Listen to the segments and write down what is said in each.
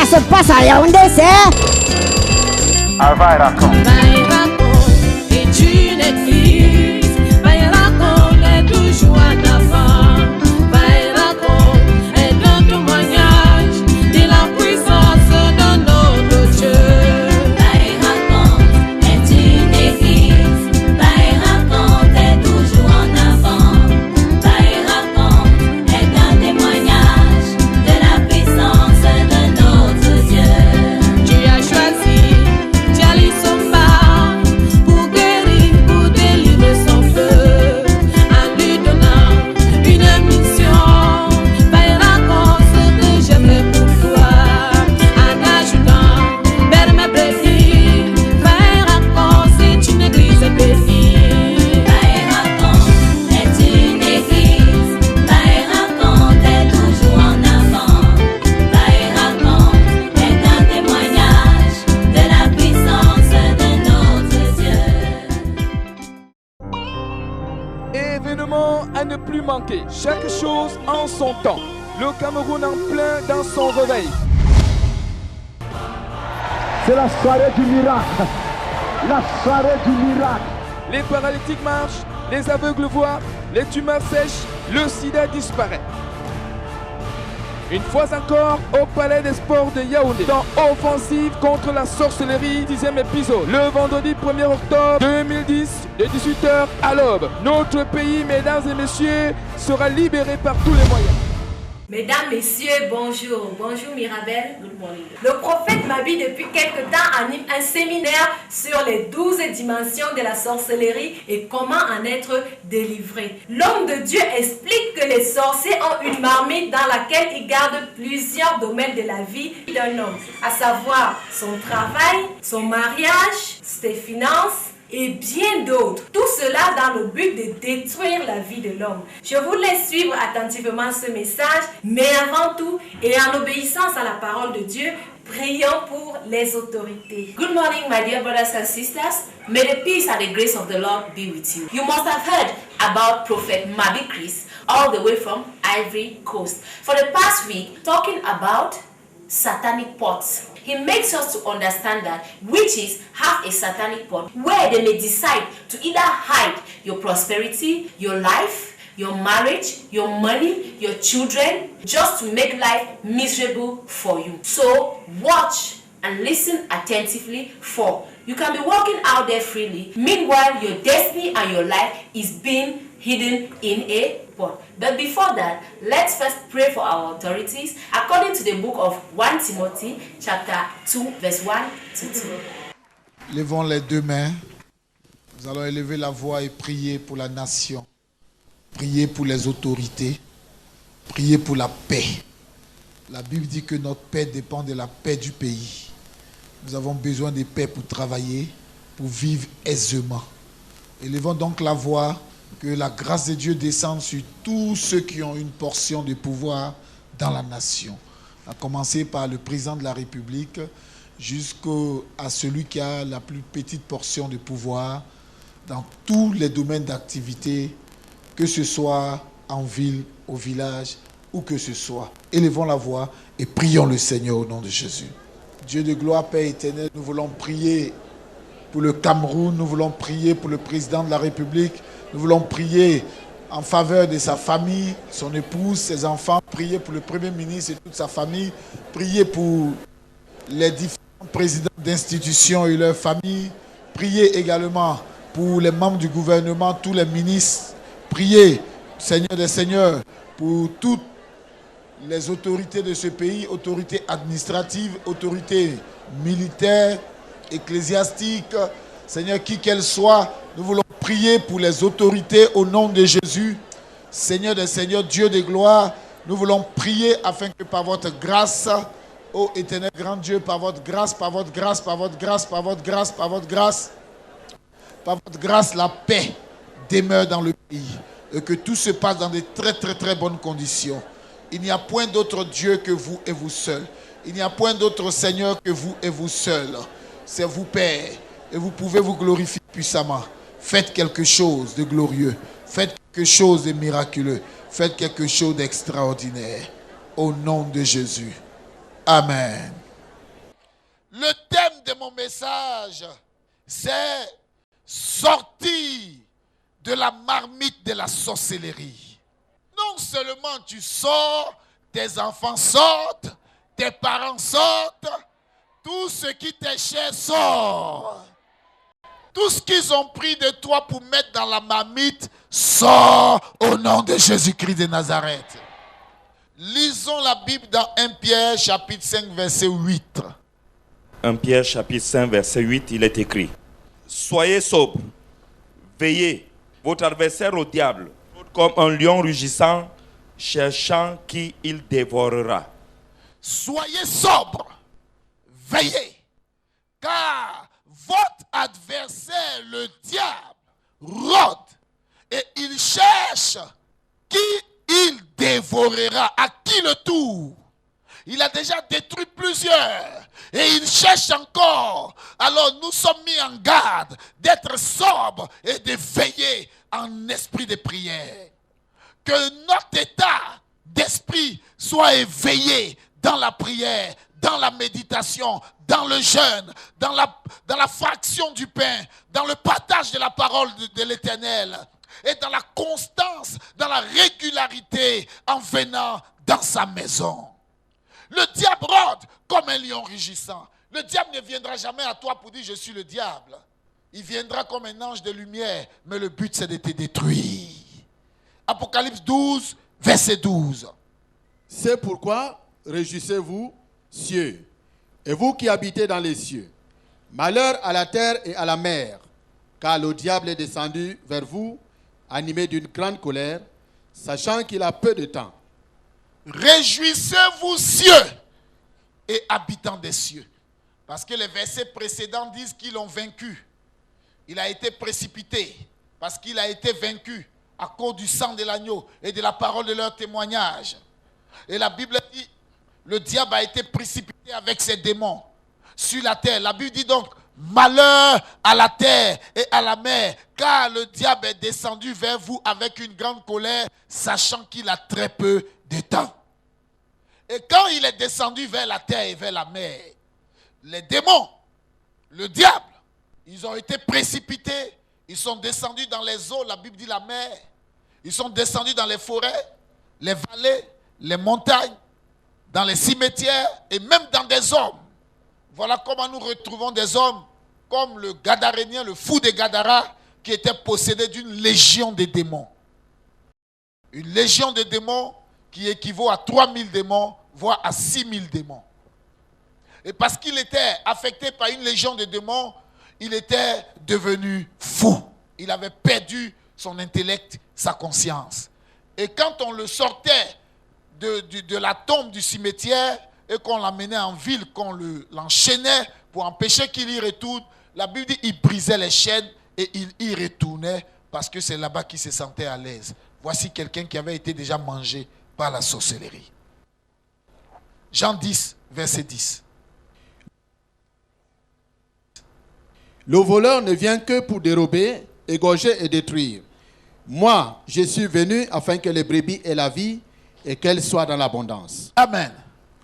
ça se passe à Yaoundé, c'est Vairako est une église. Vairako est toujours en avant. Vairako est un témoignage de la puissance de notre Dieu. Vairako est une église. Vairako est toujours en avant. Vairako est un témoignage de la puissance de notre Dieu. Tu as choisi Djali Somba pour guérir, pour délivrer son feu, en lui donnant une mission. Vairako, ce que je fais pour toi, en ajoutant vers mes brebis. Vairako, c'est une église bénie. Vairako est une église. Vairako est toujours en avant. Vairako est un témoignage de la puissance de notre Dieu. Événement à ne plus manquer. Chaque chose en son temps. Le Cameroun en plein dans son réveil. C'est la soirée du miracle. La soirée du miracle. Les paralytiques marchent, les aveugles voient, les tumeurs sèchent, le sida disparaît. Une fois encore, au Palais des Sports de Yaoundé, dans Offensive contre la sorcellerie, 10e épisode, le vendredi 1er octobre 2010, de 18h à l'aube. Notre pays, mesdames et messieurs, sera libéré par tous les moyens. Mesdames, Messieurs, bonjour. Bonjour Mirabel. Good morning. Le prophète Mabi, depuis quelque temps, anime un séminaire sur les 12 dimensions de la sorcellerie et comment en être délivré. L'homme de Dieu explique que les sorciers ont une marmite dans laquelle ils gardent plusieurs domaines de la vie d'un homme, à savoir son travail, son mariage, ses finances, et bien d'autres. Tout cela dans le but de détruire la vie de l'homme. Je vous laisse suivre attentivement ce message, mais avant tout, et en obéissance à la parole de Dieu, prions pour les autorités. Good morning, my dear brothers and sisters. May the peace and the grace of the Lord be with you. You must have heard about Prophet Mabi Chris, all the way from Ivory Coast. For the past week, talking about satanic pots. He makes us to understand that witches have a satanic pot where they may decide to either hide your prosperity, your life, your marriage, your money, your children, just to make life miserable for you. So watch and listen attentively, for you can be walking out there freely. Meanwhile, your destiny and your life is being hidden in a pot. But before that, let's first pray for our authorities according to the book of 1 Timothy chapter 2 verse 1 to 2. Levons les deux mains. Nous allons élever la voix et prier pour la nation. Prier pour les autorités. Prier pour la paix. La Bible dit que notre paix dépend de la paix du pays. Nous avons besoin de paix pour travailler, pour vivre aisément. Élevons donc la voix, que la grâce de Dieu descende sur tous ceux qui ont une portion de pouvoir dans la nation. À commencer par le président de la République jusqu'à celui qui a la plus petite portion de pouvoir dans tous les domaines d'activité, que ce soit en ville, au village, où que ce soit. Élevons la voix et prions le Seigneur au nom de Jésus. Dieu de gloire, Père éternel, nous voulons prier pour le Cameroun, nous voulons prier pour le président de la République, nous voulons prier en faveur de sa famille, son épouse, ses enfants, prier pour le Premier ministre et toute sa famille, prier pour les différents présidents d'institutions et leurs familles, prier également pour les membres du gouvernement, tous les ministres, prier, Seigneur des Seigneurs, pour toutes les autorités de ce pays, autorités administratives, autorités militaires, ecclésiastiques, Seigneur, qui qu'elles soient, nous voulons prier pour les autorités au nom de Jésus. Seigneur des Seigneurs, Dieu de gloire, nous voulons prier afin que par votre grâce, ô éternel grand Dieu, par votre grâce, par votre grâce, par votre grâce, par votre grâce, par votre grâce, par votre grâce, la paix demeure dans le pays et que tout se passe dans de très très très bonnes conditions. Il n'y a point d'autre Dieu que vous et vous seul. Il n'y a point d'autre Seigneur que vous et vous seul. C'est vous, Père, et vous pouvez vous glorifier puissamment. Faites quelque chose de glorieux. Faites quelque chose de miraculeux. Faites quelque chose d'extraordinaire. Au nom de Jésus. Amen. Le thème de mon message, c'est sortir de la marmite de la sorcellerie. Non seulement tu sors, tes enfants sortent, tes parents sortent, tout ce qui t'est cher sort. Tout ce qu'ils ont pris de toi pour mettre dans la marmite sort au nom de Jésus-Christ de Nazareth. Lisons la Bible dans 1 Pierre chapitre 5 verset 8. 1 Pierre chapitre 5 verset 8, il est écrit: Soyez sobres, veillez, votre adversaire au diable, comme un lion rugissant, cherchant qui il dévorera. Soyez sobres, veillez, car votre adversaire, le diable, rôde et il cherche qui il dévorera. À qui le tour? Il a déjà détruit plusieurs et il cherche encore. Alors nous sommes mis en garde d'être sobres et de veiller en esprit de prière. Que notre état d'esprit soit éveillé dans la prière, dans la méditation, dans le jeûne, dans la fraction du pain, dans le partage de la parole de l'Éternel et dans la constance, dans la régularité en venant dans sa maison. Le diable rôde comme un lion rugissant. Le diable ne viendra jamais à toi pour dire je suis le diable. Il viendra comme un ange de lumière, mais le but c'est de te détruire. Apocalypse 12, verset 12. C'est pourquoi réjouissez-vous, cieux, et vous qui habitez dans les cieux. Malheur à la terre et à la mer, car le diable est descendu vers vous, animé d'une grande colère, sachant qu'il a peu de temps. Réjouissez-vous, cieux et habitants des cieux. Parce que les versets précédents disent qu'ils l'ont vaincu. Il a été précipité parce qu'il a été vaincu à cause du sang de l'agneau et de la parole de leur témoignage. Et la Bible dit, le diable a été précipité avec ses démons sur la terre. La Bible dit donc, malheur à la terre et à la mer, car le diable est descendu vers vous avec une grande colère, sachant qu'il a très peu de temps. Et quand il est descendu vers la terre et vers la mer, les démons, le diable, ils ont été précipités, ils sont descendus dans les eaux, la Bible dit la mer, ils sont descendus dans les forêts, les vallées, les montagnes, dans les cimetières et même dans des hommes. Voilà comment nous retrouvons des hommes comme le Gadarénien, le fou de Gadara, qui était possédé d'une légion de démons. Une légion de démons qui équivaut à 3000 démons, voire à 6000 démons. Et parce qu'il était affecté par une légion de démons, il était devenu fou. Il avait perdu son intellect, sa conscience. Et quand on le sortait de la tombe du cimetière et qu'on l'amenait en ville, qu'on l'enchaînait pour empêcher qu'il y retourne, la Bible dit qu'il brisait les chaînes et il y retournait parce que c'est là-bas qu'il se sentait à l'aise. Voici quelqu'un qui avait été déjà mangé par la sorcellerie. Jean 10, verset 10. Le voleur ne vient que pour dérober, égorger et détruire. Moi, je suis venu afin que les brebis aient la vie et qu'elles soient dans l'abondance. Amen.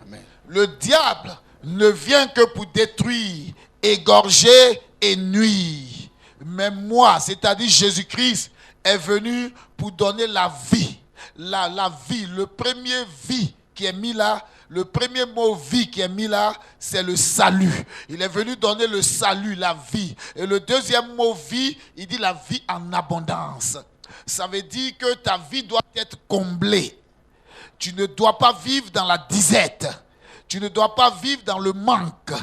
Amen. Le diable ne vient que pour détruire, égorger et nuire. Mais moi, c'est-à-dire Jésus-Christ, est venu pour donner la vie. La vie, le premier vie qui est mis là, le premier mot vie qui est mis là, c'est le salut. Il est venu donner le salut, la vie. Et le deuxième mot vie, il dit la vie en abondance. Ça veut dire que ta vie doit être comblée. Tu ne dois pas vivre dans la disette. Tu ne dois pas vivre dans le manque.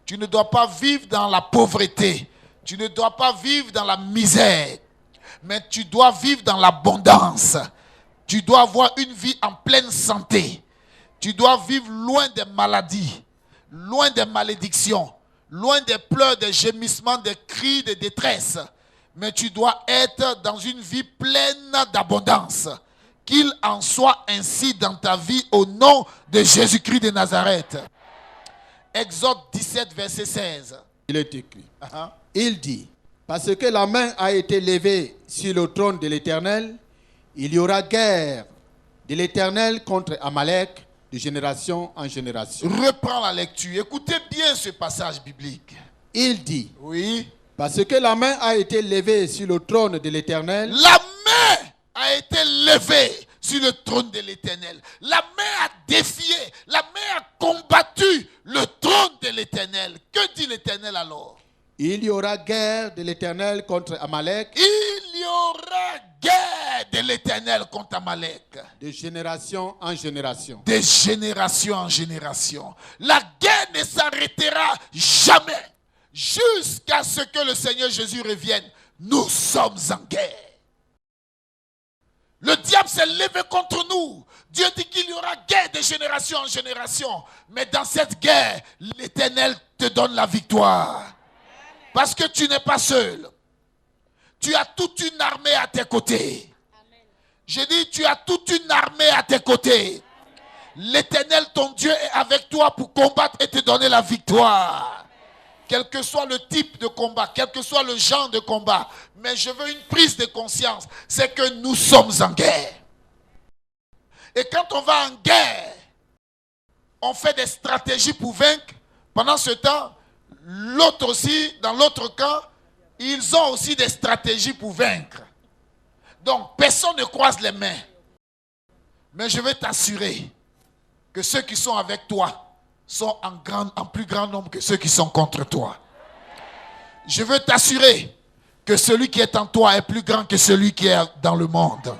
Tu ne dois pas vivre dans la pauvreté. Tu ne dois pas vivre dans la misère. Mais tu dois vivre dans l'abondance. Tu dois avoir une vie en pleine santé. Tu dois vivre loin des maladies, loin des malédictions, loin des pleurs, des gémissements, des cris de détresse. Mais tu dois être dans une vie pleine d'abondance. Qu'il en soit ainsi dans ta vie au nom de Jésus-Christ de Nazareth. Exode 17, verset 16. Il est écrit. Il dit, parce que la main a été levée sur le trône de l'Éternel, il y aura guerre de l'Éternel contre Amalek de génération en génération. Reprends la lecture. Écoutez bien ce passage biblique. Il dit, Oui. parce que la main a été levée sur le trône de l'Éternel. La main a été levée sur le trône de l'Éternel. La main a défié, la main a combattu le trône de l'Éternel. Que dit l'Éternel alors? Il y aura guerre de l'Éternel contre Amalek. Il y aura guerre de l'Éternel contre Amalek. De génération en génération. De génération en génération. La guerre ne s'arrêtera jamais. Jusqu'à ce que le Seigneur Jésus revienne, nous sommes en guerre. Le diable s'est levé contre nous. Dieu dit qu'il y aura guerre de génération en génération. Mais dans cette guerre, l'Éternel te donne la victoire. Parce que tu n'es pas seul. Tu as toute une armée à tes côtés. Je dis, tu as toute une armée à tes côtés. L'Éternel, ton Dieu, est avec toi pour combattre et te donner la victoire. Quel que soit le type de combat, quel que soit le genre de combat. Mais je veux une prise de conscience. C'est que nous sommes en guerre. Et quand on va en guerre, on fait des stratégies pour vaincre. Pendant ce temps, l'autre aussi, dans l'autre camp, ils ont aussi des stratégies pour vaincre. Donc, personne ne croise les mains. Mais je vais t'assurer que ceux qui sont avec toi sont en plus grand nombre que ceux qui sont contre toi. Je veux t'assurer que celui qui est en toi est plus grand que celui qui est dans le monde.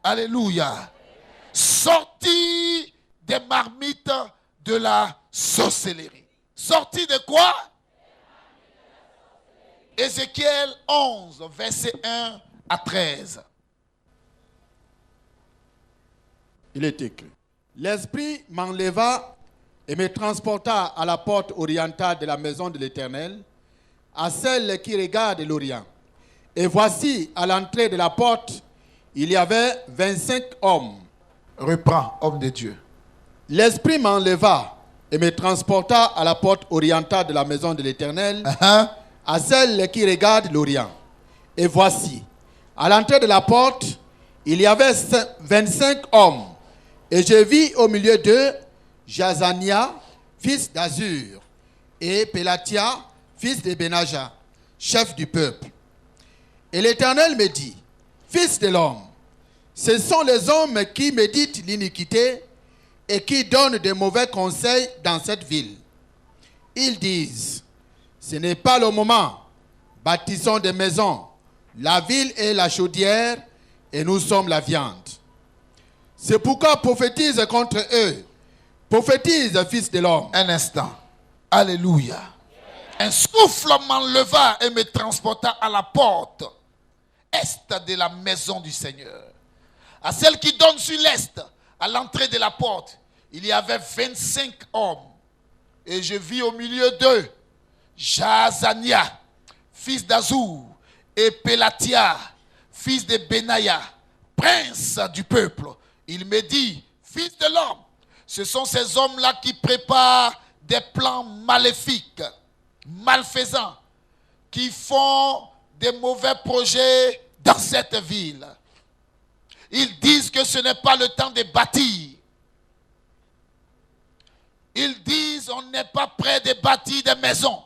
Alléluia. Sortis des marmites de la sorcellerie. Sortis de quoi? Ézéchiel 11, verset 1 à 13. Il est écrit. L'Esprit m'enleva et me transporta à la porte orientale de la maison de l'Éternel, à celle qui regarde l'Orient. Et voici, à l'entrée de la porte, il y avait 25 hommes. Reprends, homme de Dieu. L'Esprit m'enleva et me transporta à la porte orientale de la maison de l'Éternel, à celle qui regarde l'Orient. Et voici, à l'entrée de la porte, il y avait 25 hommes. Et je vis au milieu d'eux Jazania, fils d'Azur, et Pélatia, fils de Benaja, chef du peuple. Et l'Éternel me dit, fils de l'homme, ce sont les hommes qui méditent l'iniquité et qui donnent de mauvais conseils dans cette ville. Ils disent, ce n'est pas le moment, bâtissons des maisons, la ville est la chaudière et nous sommes la viande. C'est pourquoi prophétise contre eux. Prophétise, fils de l'homme. Un instant. Alléluia. Un souffle m'enleva et me transporta à la porte est de la maison du Seigneur. À celle qui donne sur l'est, à l'entrée de la porte, il y avait 25 hommes. Et je vis au milieu d'eux Jazania, fils d'Azur, et Pélatia, fils de Benaya, prince du peuple. Il me dit, fils de l'homme, ce sont ces hommes-là qui préparent des plans maléfiques, malfaisants, qui font des mauvais projets dans cette ville. Ils disent que ce n'est pas le temps de bâtir. Ils disent on n'est pas prêt de bâtir des maisons.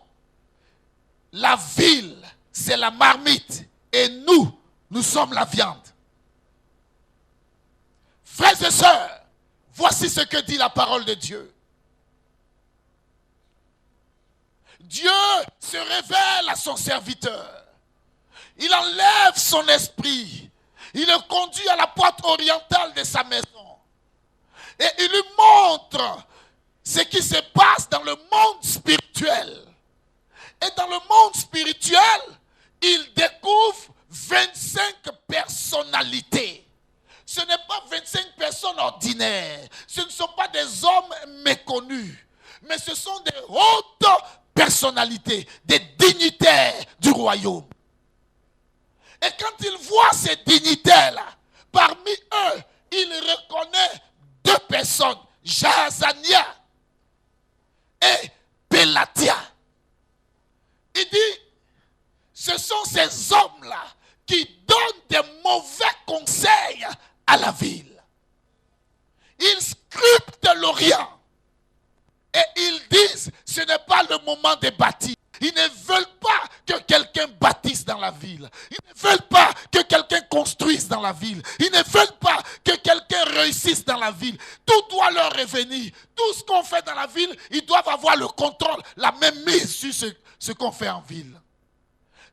La ville, c'est la marmite. Et nous sommes la viande. Frères et sœurs, voici ce que dit la parole de Dieu. Dieu se révèle à son serviteur. Il enlève son esprit. Il le conduit à la porte orientale de sa maison. Et il lui montre ce qui se passe dans le monde spirituel. Et dans le monde spirituel, il découvre 25 personnalités. Ce n'est pas 25 personnes ordinaires. Ce ne sont pas des hommes méconnus. Mais ce sont des hautes personnalités, des dignitaires du royaume. Et quand il voit ces dignitaires-là, parmi eux, il reconnaît deux personnes, Jazania et Pélatia. Il dit, ce sont ces hommes-là qui donnent des mauvais conseils à la ville. Ils scrutent rien. Et ils disent, ce n'est pas le moment de bâtir. Ils ne veulent pas que quelqu'un bâtisse dans la ville. Ils ne veulent pas que quelqu'un construise dans la ville. Ils ne veulent pas que quelqu'un réussisse dans la ville. Tout doit leur revenir. Tout ce qu'on fait dans la ville, ils doivent avoir le contrôle, la même mise sur ce qu'on fait en ville.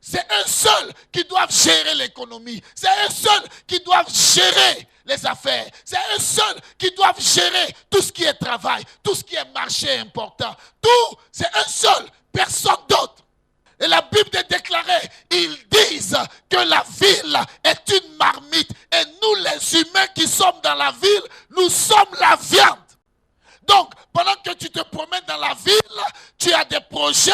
C'est eux seuls qui doivent gérer l'économie. C'est eux seuls qui doivent gérer les affaires. C'est eux seuls qui doivent gérer tout ce qui est travail, tout ce qui est marché important. Tout, c'est eux seuls, personne d'autre. Et la Bible est déclarée, ils disent que la ville est une marmite. Et nous, les humains qui sommes dans la ville, nous sommes la viande. Donc, pendant que tu te promènes dans la ville, tu as des projets,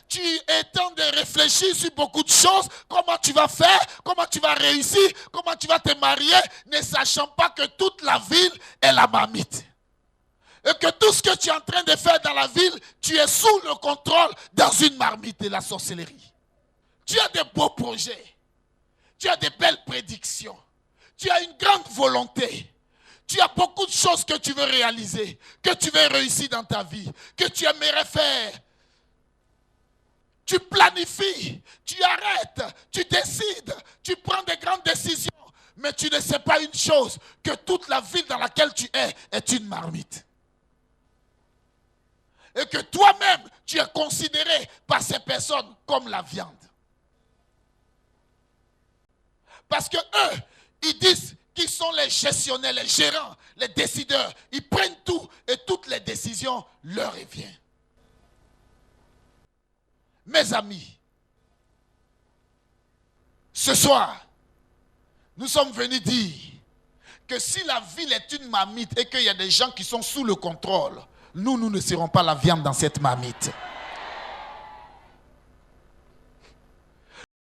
tu es en train de réfléchir sur beaucoup de choses, comment tu vas faire, comment tu vas réussir, comment tu vas te marier, ne sachant pas que toute la ville est la marmite. Et que tout ce que tu es en train de faire dans la ville, tu es sous le contrôle dans une marmite de la sorcellerie. Tu as des beaux projets, tu as des belles prédictions, tu as une grande volonté. Tu as beaucoup de choses que tu veux réaliser, que tu veux réussir dans ta vie, que tu aimerais faire. Tu planifies, tu arrêtes, tu décides, tu prends des grandes décisions. Mais tu ne sais pas une chose, que toute la ville dans laquelle tu es est une marmite. Et que toi-même, tu es considéré par ces personnes comme la viande. Parce que eux, ils disent qu'ils sont les gestionnaires, les gérants, les décideurs. Ils prennent tout et toutes les décisions leur reviennent. Mes amis, ce soir, nous sommes venus dire que si la ville est une marmite et qu'il y a des gens qui sont sous le contrôle, nous ne serons pas la viande dans cette marmite.